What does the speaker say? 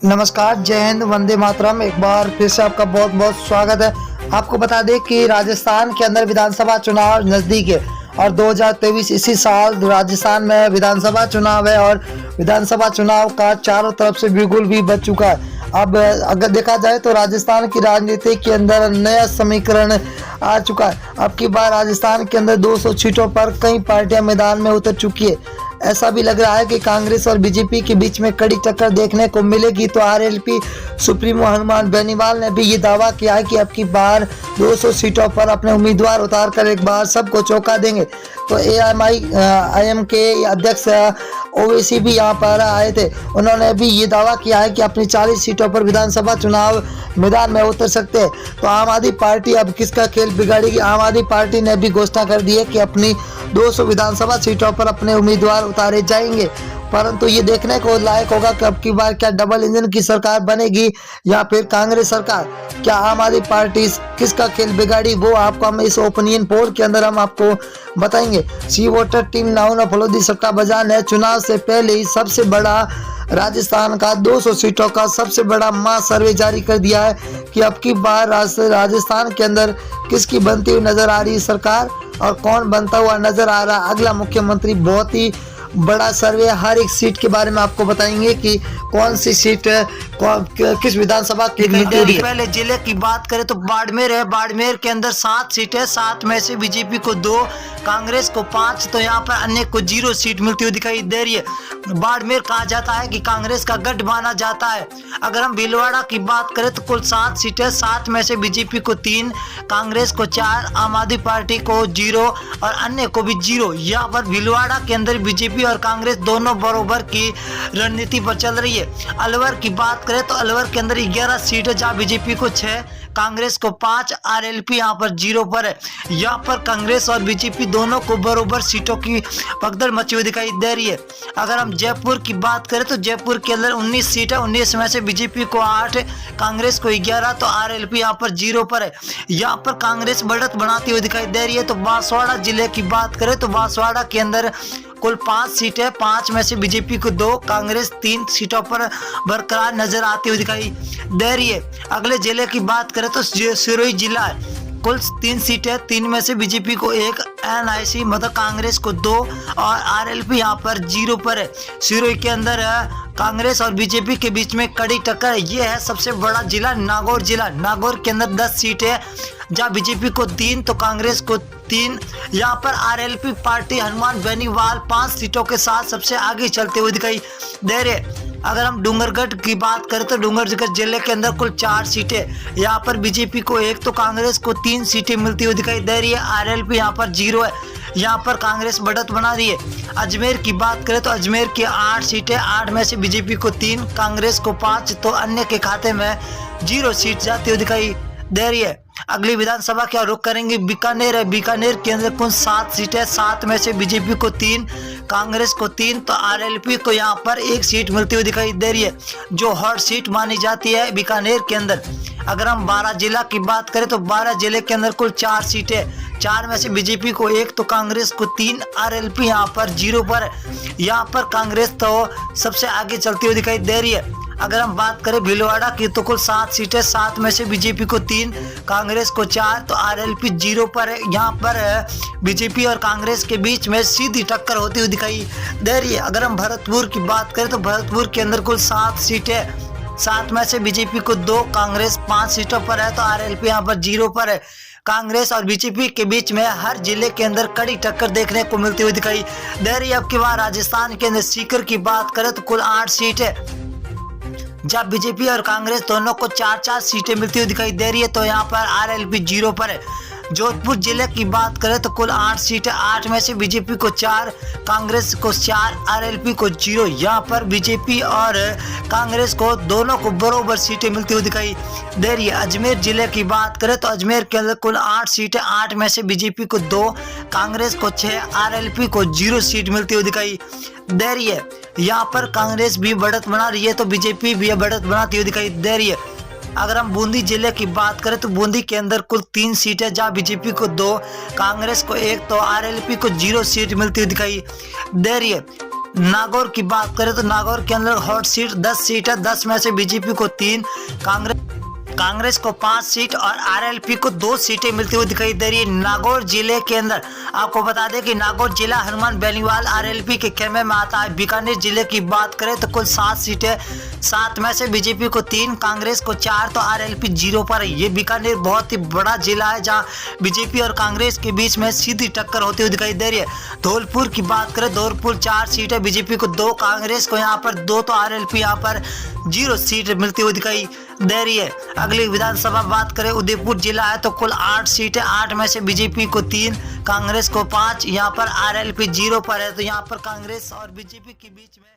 नमस्कार, जय हिंद, वंदे मातरम। एक बार फिर से आपका बहुत बहुत स्वागत है। आपको बता दें कि राजस्थान के अंदर विधानसभा चुनाव नज़दीक है और 2023 इसी साल राजस्थान में विधानसभा चुनाव है और विधानसभा चुनाव का चारों तरफ से बिगुल भी बच चुका है। अब अगर देखा जाए तो राजस्थान की राजनीति के अंदर नया समीकरण आ चुका है। अब की बार राजस्थान के अंदर 200 सीटों पर कई पार्टियां मैदान में उतर चुकी है। ऐसा भी लग रहा है कि कांग्रेस और बीजेपी के बीच में कड़ी टक्कर देखने को मिलेगी। तो आरएलपी सुप्रीमो हनुमान बेनीवाल ने भी ये दावा किया है कि अब की बार 200 सीटों पर अपने उम्मीदवार उतार कर एक बार सबको चौंका देंगे। तो एआईएम के अध्यक्ष ओवैसी भी यहाँ पर आए थे। उन्होंने भी ये दावा किया है कि अपनी 40 सीटों पर विधानसभा चुनाव मैदान में उतर सकते हैं। तो आम आदमी पार्टी अब किसका खेल बिगाड़ेगी? आम आदमी पार्टी ने भी घोषणा कर दी है कि अपनी 200 विधानसभा सीटों पर अपने उम्मीदवार उतारे जाएंगे। परंतु ये देखने को लायक होगा कि अब की बार क्या डबल इंजन की सरकार बनेगी या फिर कांग्रेस सरकार। क्या आम आदमी पार्टी किसका खेल बिगाड़ी, वो आपको हम इस ओपिनियन पोल के अंदर हम आपको बताएंगे। सी वोटर टीम नाउन फलोदी सट्टा बाजार ने चुनाव से पहले ही सबसे बड़ा राजस्थान का 200 सीटों का सबसे बड़ा मास सर्वे जारी कर दिया है कि अब की बार राजस्थान के अंदर किसकी बनती हुई नजर आ रही है सरकार और कौन बनता हुआ नजर आ रहा अगला मुख्यमंत्री। बहुत ही बड़ा सर्वे, हर एक सीट के बारे में आपको बताएंगे कि कौन सी सीट किस विधानसभा की मिलती है। पहले जिले की बात करें तो बाड़मेर है। बाड़मेर के अंदर 7 सीटें, 7 में से बीजेपी को 2, कांग्रेस को 5, तो यहाँ पर अन्य को 0 सीट मिलती हुई दिखाई दे रही है। बाड़मेर कहा जाता है कि कांग्रेस का गढ़ माना जाता है। अगर हम भीलवाड़ा की बात करें तो कुल 7 सीटें, 7 में से बीजेपी को 3, कांग्रेस को 4, आम आदमी पार्टी को 0 और अन्य को भी 0। यहाँ पर भीलवाड़ा के अंदर बीजेपी और कांग्रेस दोनों बराबर की रणनीति पर चल रही है। अलवर की बात करें तो अलवर के अंदर 11 सीटें, जहाँ बीजेपी को 6, कांग्रेस को 5, आरएलपी यहाँ पर 0 पर है। यहाँ पर कांग्रेस और बीजेपी दोनों को बराबर सीटों की भगदड़ मची हुई दिखाई दे रही है। अगर हम जयपुर की बात करें तो जयपुर के अंदर 19 सीटें, 19 में से बीजेपी को 8, कांग्रेस को 11, तो आरएलपी यहाँ पर 0 पर है। यहाँ पर कांग्रेस बढ़त बनाती हुई दिखाई दे रही है। तो बांसवाड़ा जिले की बात करें तो बांसवाड़ा के अंदर कुल 5 सीटें, 5 में से बीजेपी को 2, कांग्रेस 3 सीटों पर बरकरार नजर आती हुई दिखाई दे रही है। अगले जिले की बात करें तो सिरोही जिला है। कुल 3 सीटें, 3 में से बीजेपी को 1, एनआईसी मतलब कांग्रेस को 2 और आरएलपी यहाँ पर 0 पर है। सिरोही के अंदर कांग्रेस और बीजेपी के बीच में कड़ी टक्कर है। ये है सबसे बड़ा जिला नागौर जिला। नागौर के अंदर 10 सीटें, जहाँ बीजेपी को 3 तो कांग्रेस को 3। यहाँ पर आरएलपी पार्टी हनुमान बेनीवाल 5 सीटों के साथ सबसे आगे चलते हुए दिखाई दे रहे। अगर हम डूंगरगढ़ की बात करें तो डूंगरगढ़ जिले के अंदर कुल 4 सीटें, यहाँ पर बीजेपी को 1 तो कांग्रेस को 3 सीटें मिलती हुई दिखाई दे रही है। आरएलपी यहाँ पर 0 है। यहाँ पर कांग्रेस बढ़त बना रही है। अजमेर की बात करें तो अजमेर की 8 सीटें, 8 में से बीजेपी को 3, कांग्रेस को 5, तो अन्य के खाते में 0 सीट जाती हुई दिखाई दे रही है। अगली विधानसभा क्या रुख करेंगे? बीकानेर है। बीकानेर के अंदर कुल 7 सीटें, 7 में से बीजेपी को 3, कांग्रेस को 3, तो आरएलपी को यहाँ पर 1 सीट मिलती हुई दिखाई दे रही है, जो हॉट सीट मानी जाती है बीकानेर के अंदर। अगर हम 12 जिला की बात करें तो 12 जिले के अंदर कुल 4 सीटें, 4 में से बीजेपी को 1 तो कांग्रेस को 3, आरएलपी यहाँ पर 0 पर है। यहाँ पर कांग्रेस तो सबसे आगे चलती हुई दिखाई दे रही है। अगर हम बात करें भीलवाड़ा की तो कुल 7 सीटें, 7 में से बीजेपी को 3, कांग्रेस को 4, तो आरएलपी 0 पर है। यहाँ पर बीजेपी और कांग्रेस के बीच में सीधी टक्कर होती हुई दिखाई दे रही है। अगर हम भरतपुर की बात करें तो भरतपुर के अंदर कुल 7 सीटें, 7 में से बीजेपी को 2, कांग्रेस 5 सीटों पर है, तो आरएलपी यहाँ पर 0 पर है। कांग्रेस और बीजेपी के बीच में हर जिले के अंदर कड़ी टक्कर देखने को मिलती हुई दिखाई दे रही है। अब की बार राजस्थान के अंदर सीकर की बात करें तो कुल 8 सीटें, जब बीजेपी और कांग्रेस दोनों को 4-4 सीटें मिलती हुई दिखाई दे रही है, तो यहाँ पर आरएलपी 0 पर है। जोधपुर जिले की बात करें तो कुल 8 सीटें, 8 में से बीजेपी को 4, कांग्रेस को 4, आरएलपी को 0। यहाँ पर बीजेपी और कांग्रेस को दोनों को बराबर सीटें मिलती हुई दिखाई दे रही है। अजमेर जिले की बात करें तो अजमेर के अंदर कुल 8 सीटें, 8 में से बीजेपी को 2, कांग्रेस को 6, आरएलपी को 0 सीट मिलती हुई दिखाई दे रही है। यहाँ पर कांग्रेस भी बढ़त बना रही है तो बीजेपी भी बढ़त बनाती हुई दिखाई दे रही है। अगर हम बूंदी जिले की बात करें तो बूंदी के अंदर कुल 3 सीटें, जहां बीजेपी को 2, कांग्रेस को 1 तो आरएलपी को 0 सीट मिलती हुई दिखाई दे रही है। नागौर की बात करें तो नागौर के अंदर हॉट सीट 10 सीट है। 10 में से बीजेपी को 3, कांग्रेस को 5 सीट और आरएलपी को 2 सीटें मिलती हुई दिखाई दे रही है। नागौर जिले के अंदर आपको बता दें कि नागौर जिला हनुमान बेनीवाल आरएलपी के खेमे में आता है। बीकानेर जिले की बात करें तो कुल 7 सीटें, 7 में से बीजेपी को 3, कांग्रेस को 4 तो आरएलपी 0 पर है। ये बीकानेर बहुत ही बड़ा जिला है जहां बीजेपी और कांग्रेस के बीच में सीधी टक्कर होती हुई दिखाई दे रही है। धौलपुर की बात करें, धौलपुर 4 सीटें, बीजेपी को 2, कांग्रेस को यहाँ पर 2 तो आरएलपी यहाँ पर 0 सीट मिलती हुई दिखाई दे रही है। अगली विधानसभा बात करें, उदयपुर जिला है तो कुल 8 सीटें, 8 में से बीजेपी को 3, कांग्रेस को 5, यहाँ पर आरएलपी 0 पर है। तो यहाँ पर कांग्रेस और बीजेपी के बीच में